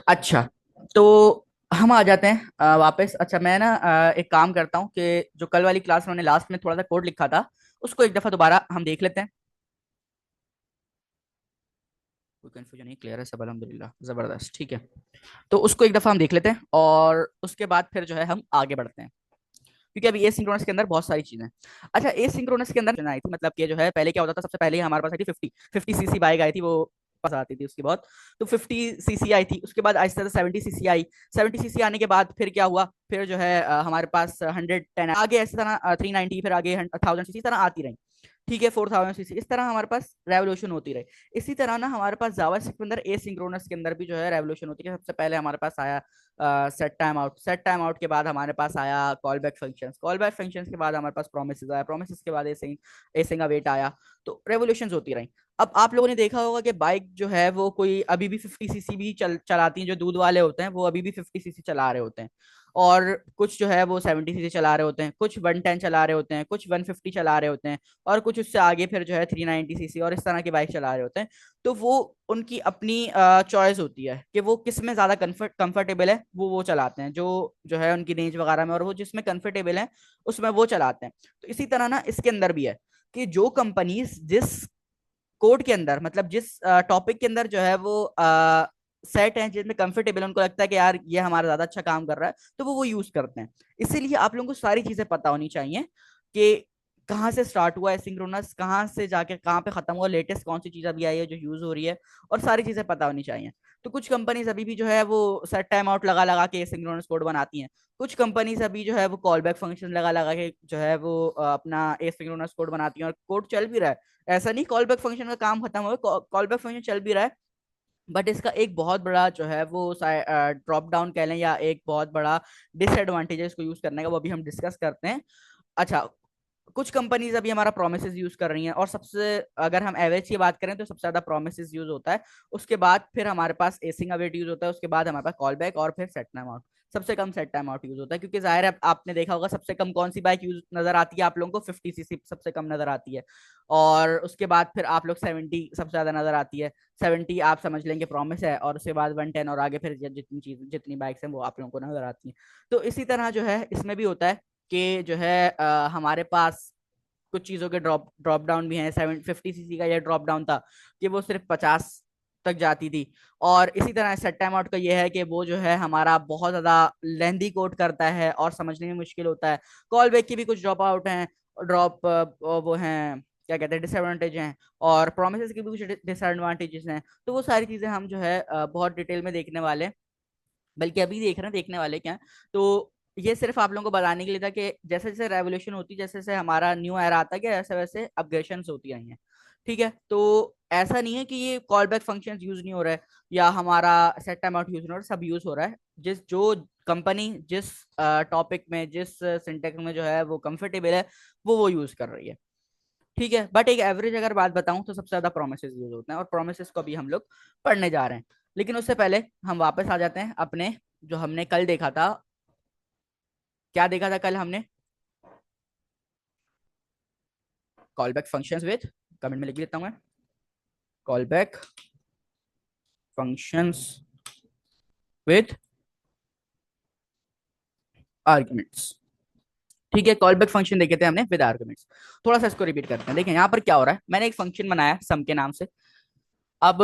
अच्छा, तो हम आ जाते हैं वापस। अच्छा, मैं ना एक काम करता हूँ कि जो कल वाली क्लास में मैंने लास्ट में थोड़ा सा कोड लिखा था, उसको एक दफा दोबारा हम देख लेते हैं। कोई कंफ्यूजन नहीं, क्लियर है सब, अल्हम्दुलिल्लाह, जबरदस्त, ठीक है। तो उसको एक दफा हम देख लेते हैं, और उसके बाद फिर जो है हम आगे बढ़ते हैं, क्योंकि अभी एसिंक्रोनस के अंदर बहुत सारी चीजें हैं। अच्छा, एसिंक्रोनस के अंदर आई थी, मतलब कि जो है पहले क्या होता था, सबसे पहले ही हमारे पास आई थी 50 सीसी बाइक आई थी, वो पास आती थी उसकी बहुत। तो 50 सीसी आई थी, उसके बाद आहिस्ता से 70 सीसी आई। 70 सीसी आने के बाद फिर क्या हुआ, फिर जो है हमारे पास 110 आगे, ऐसे तरह 390, फिर आगे 1000 सीसी तरह आती रही। ठीक है, 4000 सीसी, इस तरह हमारे पास रेवोल्यूशन होती रही। इसी तरह ना हमारे पास जावास्क्रिप्ट के अंदर एसिंक्रोनस के अंदर भी जो है रेवोल्यूशन होती है। सबसे पहले हमारे पास आया set time out, set time out के बाद हमारे पास आया call back functions, call back functions के बाद हमारे पास प्रोमिसेस आया, प्रोमिसेस के बाद एसिंग, एसिंग अवेट आया। तो रेवोल्यूशंस होती रही। अब आप लोगों ने देखा होगा कि बाइक जो है वो कोई अभी भी 50 सीसी भी चलाती हैं, जो दूध वाले होते हैं वो अभी भी 50 सीसी चला रहे होते हैं, और कुछ जो है वो 70 सीसी चला रहे होते हैं, कुछ 110 चला रहे होते हैं, कुछ 150 चला रहे होते हैं, और कुछ उससे आगे फिर जो है 390 सीसी और इस तरह की बाइक चला रहे होते हैं। तो वो उनकी अपनी चॉइस होती है कि वो किस में ज्यादा कंफर्टेबल है, वो चलाते हैं, जो है उनकी रेंज वगैरह में, और वो जिसमें कंफर्टेबल है उसमें वो चलाते हैं। तो इसी तरह ना इसके अंदर भी है कि जो कंपनीज जिस कोड के अंदर, मतलब जिस टॉपिक के अंदर जो है वो सेट है, जिसमें कंफर्टेबल उनको लगता है कि यार ये हमारा ज्यादा अच्छा काम कर रहा है, तो वो यूज करते हैं। इसीलिए आप लोगों को सारी चीजें पता होनी चाहिए कि कहाँ से स्टार्ट हुआ है सिंक्रोनस, कहाँ से जाके कहाँ पे खत्म हुआ, लेटेस्ट कौन सी चीज अभी आई है जो यूज हो रही है, और सारी चीजें पता होनी चाहिए। तो कुछ कंपनीज अभी भी जो है वो सेट टाइम आउट लगा लगा के सिंक्रोनस कोड बनाती हैं। कुछ कंपनीज अभी जो है वो कॉल बैक फंक्शन लगा लगा के जो है वो अपना एसिंक्रोनस कोड बनाती हैं, और कोड चल भी रहा है। ऐसा नहीं कॉल बैक फंक्शन का काम खत्म हो गया, कॉल बैक फंक्शन चल भी रहा है, बट इसका एक बहुत बड़ा जो है वो ड्रॉप डाउन कह लें, या एक बहुत बड़ा डिसएडवांटेज है इसको यूज करने का, वो अभी हम डिस्कस करते हैं। अच्छा, कुछ कंपनीज अभी हमारा प्रोमिसेस यूज कर रही हैं, और सबसे, अगर हम एवरेज की बात करें तो सबसे ज्यादा प्रोमिसेस यूज होता है। उसके बाद फिर हमारे पास एसिंग अवेट यूज होता है, उसके बाद हमारे पास कॉल बैक, और फिर सेट टाइम आउट। सबसे कम सेट टाइम आउट यूज होता है, क्योंकि जाहिर है आपने देखा होगा सबसे कम कौन सी बाइक यूज नजर आती है आप लोगों को, 50 सीसी सबसे कम नजर आती है, और उसके बाद फिर आप लोग 70 सबसे ज्यादा नजर आती है। 70 आप समझ लेंगे प्रॉमिस है, और उसके बाद 110 और आगे फिर जितनी चीज जितनी बाइक्स हैं वो आप लोगों को नजर आती हैं। तो इसी तरह जो है इसमें भी होता है कि जो है हमारे पास कुछ चीजों के ड्रॉप ड्रॉप डाउन भी हैं। 50 सीसी का ये ड्रॉप डाउन था कि वो सिर्फ 50 तक जाती थी। और इसी तरह सेट टाइम आउट का ये है कि वो जो है हमारा बहुत ज्यादा लेंदी कोड करता है और समझने में मुश्किल होता है। कॉल बैक की भी कुछ ड्रॉप आउट हैं, ड्रॉप वो हैं, क्या कहते हैं, डिसएडवांटेज हैं, और प्रोमिस की भी कुछ डिसएडवांटेजेस हैं। तो वो सारी चीजें हम जो है बहुत डिटेल में देखने वाले हैं, बल्कि अभी देख रहे हैं, देखने वाले क्या हैं। तो ये सिर्फ आप लोगों को बताने के लिए था कि जैसे जैसे रेवोल्यूशन होती, जैसे जैसे हमारा न्यू एरा आता गया, वैसे वैसे अपग्रेशन होती रही हैं। ठीक है, तो ऐसा नहीं है कि ये कॉल बैक फंक्शन यूज नहीं हो रहा है, या हमारा सेट टाइम आउट यूज नहीं हो रहा है, सब यूज हो रहा है। जिस जो कंपनी जिस टॉपिक में, जिस सिंटेक्स में जो है वो कंफर्टेबल है, वो यूज कर रही है। ठीक है, बट एक एवरेज अगर बात बताऊं तो सबसे ज्यादा प्रोमिस यूज होते हैं, और प्रोमिस को भी हम लोग पढ़ने जा रहे हैं। लेकिन उससे पहले हम वापस आ जाते हैं अपने जो हमने कल देखा था। क्या देखा था कल हमने? Call back functions with, comment में लिख लेता हूँ मैं, call back functions with arguments. ठीक है, कॉल बैक फंक्शन देखे थे हमने विद आर्गुमेंट्स। थोड़ा सा इसको रिपीट करते हैं। देखें यहाँ पर क्या हो रहा है, मैंने एक फंक्शन बनाया सम के नाम से। अब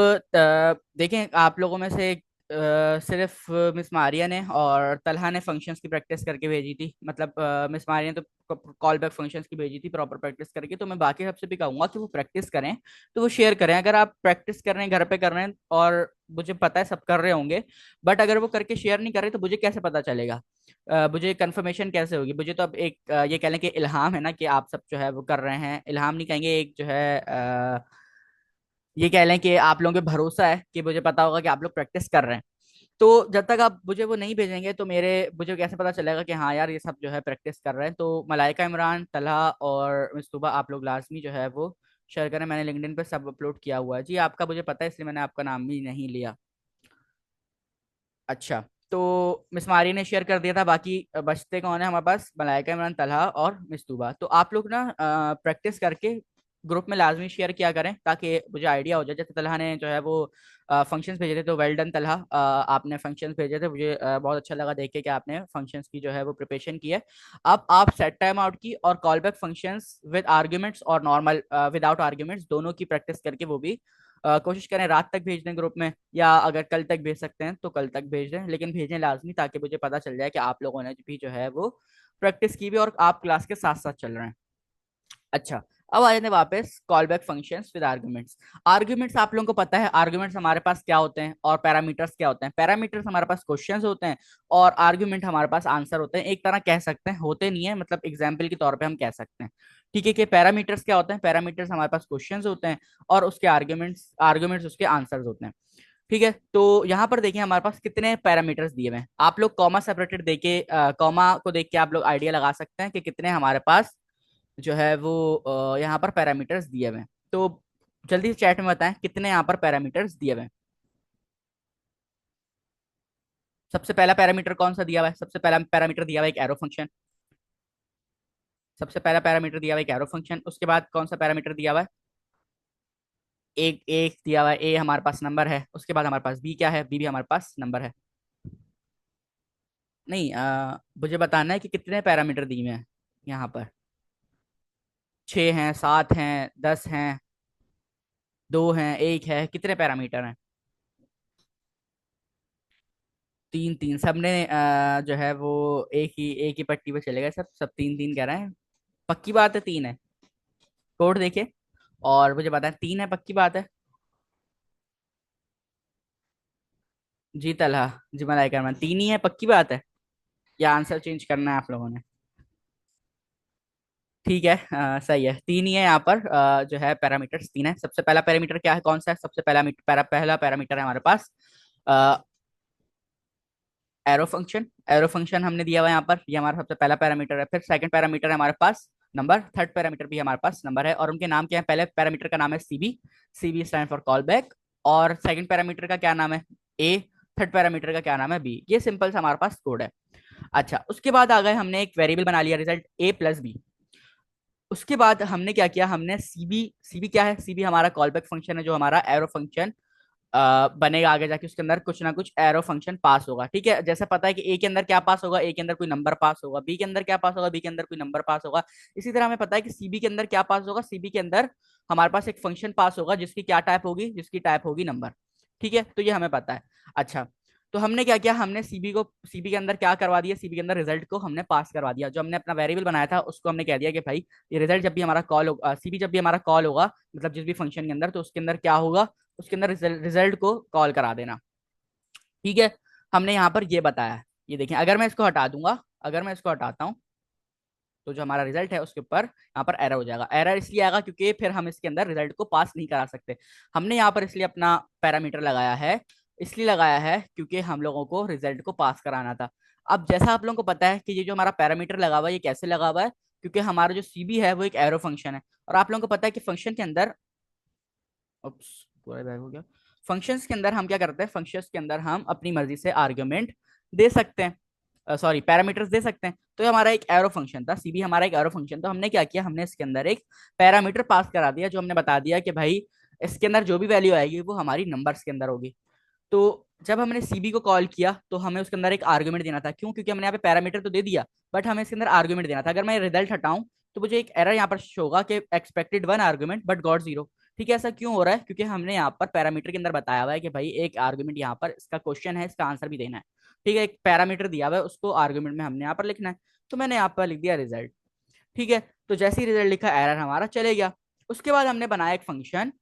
देखें आप लोगों में से सिर्फ मिस मारिया ने और तलहा ने फंक्शंस की प्रैक्टिस करके भेजी थी, मतलब मिस मारिया ने तो कॉल बैक फंक्शंस की भेजी थी प्रॉपर प्रैक्टिस करके। तो मैं बाकी सबसे भी कहूंगा कि वो प्रैक्टिस करें, तो वो शेयर करें। अगर आप प्रैक्टिस कर रहे हैं, घर पे कर रहे हैं, और मुझे पता है सब कर रहे होंगे, बट अगर वो करके शेयर नहीं कर रहे तो मुझे कैसे पता चलेगा? मुझे कंफर्मेशन कैसे होगी? मुझे तो अब एक ये कह लें कि इल्हाम है ना कि आप सब जो है वो कर रहे हैं। इल्हाम नहीं कहेंगे, एक जो है ये कह लें कि आप लोगों के भरोसा है कि मुझे पता होगा कि आप लोग प्रैक्टिस कर रहे हैं। तो जब तक आप मुझे वो नहीं भेजेंगे तो मुझे कैसे पता चलेगा कि हाँ यार ये सब जो है प्रैक्टिस कर रहे हैं? तो मलाइका इमरान, तलहा और मिस्तूबा, आप लोग लाजमी जो है वो शेयर करें। मैंने लिंक्डइन पे सब अपलोड किया हुआ है जी। आपका मुझे पता है इसलिए मैंने आपका नाम भी नहीं लिया। अच्छा, तो मिस मारी ने शेयर कर दिया था। बाकी बचते कौन है हमारे पास? मलाइका इमरान, तलहा और मिस्तूबा। तो आप लोग ना प्रैक्टिस करके ग्रुप में लाजमी शेयर किया करें ताकि मुझे आइडिया हो जाए। जैसे तलहा ने जो है वो फंक्शंस भेजे थे, तो वेल डन तलहा, आपने फंक्शंस भेजे थे, मुझे बहुत अच्छा लगा देख के कि आपने फंक्शंस की जो है वो प्रिपरेशन की है। अब आप सेट टाइम आउट की और call back functions with arguments और नॉर्मल विदाउट आर्ग्यूमेंट्स दोनों की प्रैक्टिस करके वो भी कोशिश करें रात तक भेज दें ग्रुप में, या अगर कल तक भेज सकते हैं तो कल तक भेज दें, लेकिन भेजें लाजमी ताकि मुझे पता चल जाए कि आप लोगों ने भी जो है वो प्रैक्टिस की भी और आप क्लास के साथ साथ चल रहे हैं। अच्छा, अब आ जाते हैं वापस call back functions with arguments. Arguments आप लोगों को पता है आर्गुमेंट्स हमारे पास क्या होते हैं और पैरामीटर्स क्या होते हैं। पैरामीटर्स हमारे पास क्वेश्चंस होते हैं और आर्गुमेंट हमारे पास आंसर होते हैं। एक तरह कह सकते हैं, होते नहीं है, मतलब एग्जाम्पल के तौर पे हम कह सकते हैं। ठीक है, कि पैरामीटर्स क्या होते हैं? पैरामीटर्स हमारे पास क्वेश्चंस होते हैं और उसके आर्ग्यूमेंट्स आर्ग्यूमेंट्स उसके आंसर्स होते हैं। ठीक है, तो यहाँ पर देखिए हमारे पास कितने पैरामीटर्स दिए हुए हैं। आप लोग कॉमा सेपरेटेड देके कॉमा को देख के आप लोग आइडिया लगा सकते हैं कि कितने हमारे पास जो है वो यहाँ पर पैरामीटर्स दिए हुए हैं। तो जल्दी से चैट में बताएं कितने यहाँ पर पैरामीटर्स दिए हुए हैं। सबसे पहला पैरामीटर कौन सा दिया हुआ है? सबसे पहला पैरामीटर दिया हुआ है एक एरो फंक्शन। सबसे पहला पैरामीटर दिया हुआ है एक एरो फंक्शन। उसके बाद कौन सा पैरामीटर दिया हुआ है? एक एक दिया हुआ है, ए हमारे पास नंबर है। उसके बाद हमारे पास बी क्या है? बी भी हमारे पास नंबर है। नहीं, मुझे बताना है कि कितने पैरामीटर दिए हुए हैं यहाँ पर। 6 हैं, 7 हैं, 10 हैं, 2 हैं, एक है, कितने पैरामीटर हैं? तीन तीन सबने जो है वो एक ही पट्टी पे चले गए। सब सब तीन तीन कह रहे हैं। पक्की बात है तीन है? कोड देखे और मुझे बताएं, तीन है पक्की बात है? जी तलहा, जी मलाइका रहमान, तीन ही है पक्की बात है? या आंसर चेंज करना है आप लोगों ने? ठीक है, सही है, तीन ही है यहाँ पर। जो है पैरामीटर्स तीन है। सबसे पहला पैरामीटर क्या है, कौन सा है? सबसे पहला पैरामीटर है हमारे पास एरो फंक्शन। एरो फंक्शन हमने दिया हुआ है यहाँ पर, ये हमारा सबसे पहला पैरामीटर है। फिर सेकंड पैरामीटर है हमारे पास नंबर। थर्ड पैरामीटर भी हमारे पास नंबर है और उनके नाम क्या है? पहले पैरामीटर का नाम है CB, CB stand for call back. और सेकंड पैरामीटर का क्या नाम है? ए। थर्ड पैरामीटर का क्या नाम है? बी। ये सिंपल सा हमारे पास कोड है। अच्छा, उसके बाद आ गए, हमने एक वेरिएबल बना लिया रिजल्ट ए प्लस बी। उसके बाद हमने क्या किया? हमने सीबी, सीबी क्या है? सीबी हमारा कॉल बैक फंक्शन है, जो हमारा एरो फंक्शन बनेगा आगे जाके। उसके अंदर कुछ ना कुछ एरो फंक्शन पास होगा। ठीक है, जैसे पता है कि ए के अंदर क्या पास होगा? ए के अंदर कोई नंबर पास होगा। बी के अंदर क्या पास होगा? बी के अंदर कोई नंबर पास होगा। इसी तरह हमें पता है कि सीबी के अंदर क्या पास होगा? सीबी के अंदर हमारे पास एक फंक्शन पास होगा जिसकी क्या टाइप होगी? जिसकी टाइप होगी नंबर। ठीक है, तो ये हमें पता है। अच्छा, तो हमने क्या किया? हमने सीबी के अंदर क्या करवा दिया? सीबी के अंदर रिजल्ट को हमने पास करवा दिया। जो हमने अपना वेरिएबल बनाया था उसको हमने कह दिया कि भाई ये रिजल्ट जब भी हमारा कॉल होगा, सीबी जब भी हमारा कॉल होगा, मतलब जिस भी फंक्शन के अंदर, तो उसके अंदर क्या होगा? उसके अंदर रिजल्ट को कॉल करा देना। ठीक है, हमने यहाँ पर ये बताया है। ये देखें, अगर मैं इसको हटा दूंगा, अगर मैं इसको हटाता हूँ तो जो हमारा रिजल्ट है उसके ऊपर यहाँ पर एरर हो जाएगा। एरर इसलिए आएगा क्योंकि फिर हम इसके अंदर रिजल्ट को पास नहीं करा सकते। हमने यहाँ पर इसलिए अपना पैरामीटर लगाया है, इसलिए लगाया है क्योंकि हम लोगों को रिजल्ट को पास कराना था। अब जैसा आप लोगों को पता है कि ये जो हमारा पैरामीटर लगा हुआ है, ये कैसे लगा हुआ है? क्योंकि हमारा जो सीबी है वो एक एरो फंक्शन है और आप लोगों को पता है कि फंक्शन के अंदर, उप्स, पूरा बैग हो गया। फंक्शंस के अंदर हम क्या करते हैं, फंक्शंस के अंदर हम अपनी मर्जी से आर्ग्यूमेंट दे सकते हैं, सॉरी पैरामीटर्स दे सकते हैं। तो ये हमारा एक एरो फंक्शन था, सीबी हमारा एक एरो फंक्शन, तो हमने क्या किया, हमने इसके अंदर एक पैरामीटर पास करा दिया, जो हमने बता दिया कि भाई इसके अंदर जो भी वैल्यू आएगी वो हमारी नंबर्स के अंदर होगी। तो जब हमने सीबी को कॉल किया तो हमें उसके अंदर एक आर्गुमेंट देना था, क्यों, क्योंकि हमने यहाँ पे पैरामीटर तो दे दिया, बट हमें इसके अंदर आर्गुमेंट देना था। अगर मैं रिजल्ट हटाऊं तो मुझे एक एरर यहाँ पर शो होगा कि expected one argument but got zero. ठीक है, ऐसा क्यों हो रहा है, क्योंकि हमने यहाँ पर पैरामीटर के अंदर बताया हुआ है कि भाई एक आर्गुमेंट यहाँ पर इसका क्वेश्चन है, इसका आंसर भी देना है। ठीक है, एक पैरामीटर दिया हुआ है, उसको आर्गुमेंट में हमने यहाँ पर लिखना है। तो मैंने यहाँ पर लिख दिया रिजल्ट। ठीक है, तो जैसे ही रिजल्ट लिखा एरर हमारा चले गया। उसके बाद हमने बनाया एक फंक्शन,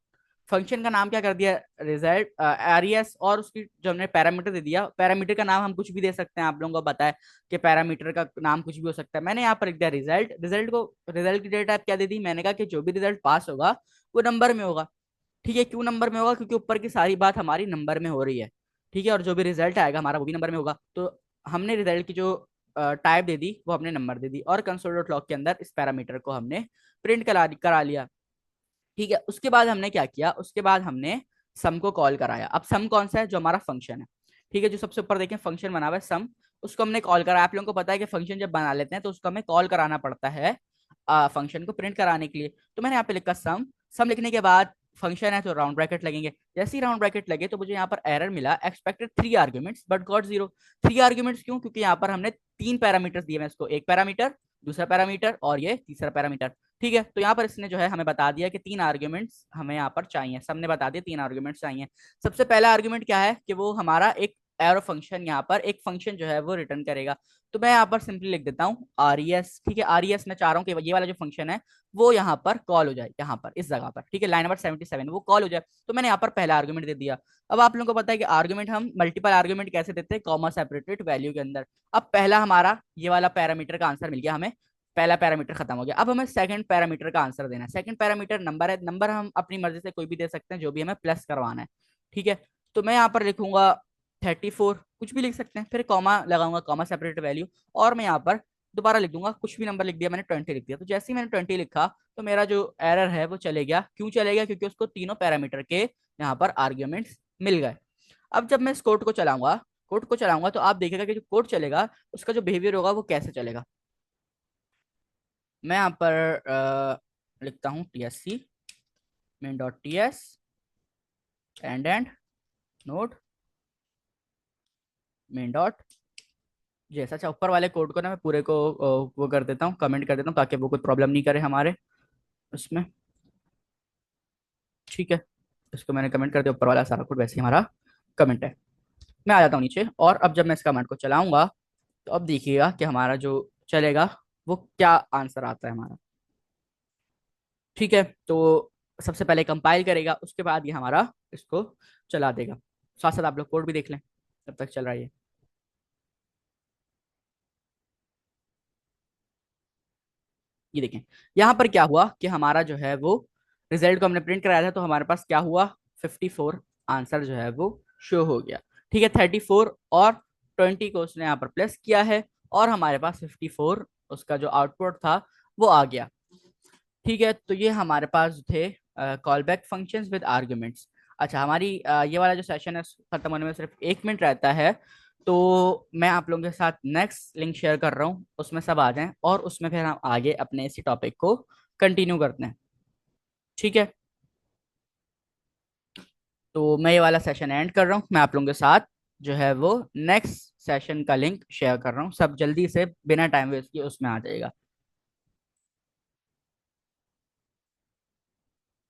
फंक्शन का नाम क्या कर दिया, रिजल्ट एरियस, और उसकी जो हमने पैरामीटर दे दिया, पैरामीटर का नाम हम कुछ भी दे सकते हैं, आप लोगों को पता है कि पैरामीटर का नाम कुछ भी हो सकता है। मैंने यहाँ पर लिख दिया रिजल्ट, रिजल्ट को, रिजल्ट की डेटा टाइप क्या दे दी, मैंने कहा कि जो भी रिजल्ट पास होगा वो नंबर में होगा। ठीक है, क्यों नंबर में होगा, क्योंकि ऊपर की सारी बात हमारी नंबर में हो रही है। ठीक है, और जो भी रिजल्ट आएगा हमारा वो भी नंबर में होगा। तो हमने रिजल्ट की जो टाइप दे दी वो हमने नंबर दे दी, और कंसोल डॉट लॉग के अंदर इस पैरामीटर को हमने प्रिंट करा लिया। ठीक है, उसके बाद हमने क्या किया, उसके बाद हमने सम को कॉल कराया। अब सम कौन सा है, जो हमारा फंक्शन है। ठीक है, जो सबसे ऊपर देखें फंक्शन बना हुआ है सम, उसको हमने कॉल कराया। आप लोगों को पता है कि फंक्शन जब बना लेते हैं तो उसको हमें कॉल कराना पड़ता है फंक्शन को प्रिंट कराने के लिए। तो मैंने यहाँ पे लिखा सम, सम लिखने के बाद फंक्शन है तो राउंड ब्रैकेट लगेंगे। जैसे ही राउंड ब्रैकेट लगे तो मुझे यहाँ पर एरर मिला, expected three arguments but got zero. Three arguments क्यों, क्योंकि यहाँ पर हमने तीन पैरामीटर्स दिए हैं इसको, एक पैरामीटर, दूसरा पैरामीटर और ये तीसरा पैरामीटर। ठीक है, तो यहाँ पर इसने जो है हमें बता दिया कि तीन आर्ग्यूमेंट्स हमें यहाँ पर चाहिए, सबने बता दिया तीन आर्ग्यूमेंट्स चाहिए। सबसे पहला आर्ग्यूमेंट क्या है कि वो हमारा एक एरो फंक्शन, यहाँ पर एक फंक्शन जो है वो रिटर्न करेगा। तो मैं यहाँ पर सिंपली लिख देता हूँ आर ई एस। ठीक है, आर ई एस मैं चाह रहा हूँ कि ये वाला जो फंक्शन है वो यहाँ पर कॉल हो जाए, यहाँ पर इस जगह पर। ठीक है, लाइन नंबर 77 वो कॉल हो जाए। तो मैंने यहाँ पर पहला आर्ग्यूमेंट दे दिया। अब आप लोगों को पता है कि आर्ग्यूमेंट हम मल्टीपल आर्ग्यूमेंट कैसे देते हैं, कॉमा सेपरेटेड वैल्यू के अंदर। अब पहला हमारा ये वाला पैरामीटर का आंसर मिल गया हमें, पहला पैरामीटर खत्म हो गया। अब हमें सेकंड पैरामीटर का आंसर देना है। सेकंड पैरामीटर नंबर है, नंबर हम अपनी मर्जी से कोई भी दे सकते हैं, जो भी हमें प्लस करवाना है। ठीक है, तो मैं यहाँ पर लिखूंगा 34, कुछ भी लिख सकते हैं, फिर कॉमा लगाऊंगा, कॉमा सेपरेट वैल्यू, और मैं यहाँ पर दोबारा लिख दूंगा, कुछ भी नंबर लिख दिया मैंने, 20 लिख दिया। तो जैसे ही मैंने 20 लिखा तो मेरा जो एरर है वो चले गया। क्यों चले गया, क्योंकि उसको तीनों पैरामीटर के यहाँ पर आर्ग्यूमेंट्स मिल गए। अब जब मैं इस कोड को चलाऊंगा तो आप देखिएगा कि जो कोड चलेगा उसका जो बिहेवियर होगा वो कैसे चलेगा। मैं यहाँ पर लिखता हूँ T S C main dot T S and node main dot जैसा। अच्छा, ऊपर वाले कोड को ना मैं पूरे को वो कर देता हूँ, कमेंट कर देता हूँ, ताकि वो कोई प्रॉब्लम नहीं करे हमारे उसमें। ठीक है, इसको मैंने कमेंट कर दिया, ऊपर वाला सारा कोड वैसे ही हमारा कमेंट है। मैं आ जाता हूँ नीचे, और अब जब मैं इस कमेंट को चलाऊंगा तो अब देखिएगा कि हमारा जो चलेगा वो क्या आंसर आता है हमारा। ठीक है, तो सबसे पहले कंपाइल करेगा, उसके बाद ये हमारा इसको चला देगा। साथ साथ आप लोग कोड भी देख लें जब तक चल रहा है ये। ये देखें, यहाँ पर क्या हुआ कि हमारा जो है वो रिजल्ट को हमने प्रिंट कराया था, तो हमारे पास क्या हुआ, 54 आंसर जो है वो शो हो गया। ठीक है, 34 और 20 को उसने यहाँ पर प्लस किया है, और हमारे पास 54 उसका जो आउटपुट था वो आ गया। ठीक है, तो ये हमारे पास थे call back function with arguments. अच्छा, हमारी ये वाला जो सेशन है खत्म होने में सिर्फ 1 मिनट रहता है, तो मैं आप लोगों के साथ नेक्स्ट लिंक शेयर कर रहा हूँ, उसमें सब आ जाएं, और उसमें फिर हम आगे अपने इसी टॉपिक को कंटिन्यू करते हैं। ठीक है, तो मैं ये वाला सेशन एंड कर रहा हूँ, मैं आप लोगों के साथ जो है वो नेक्स्ट सेशन का लिंक शेयर कर रहा हूँ। सब जल्दी से बिना टाइम वेस्ट किए उसमें आ जाएगा।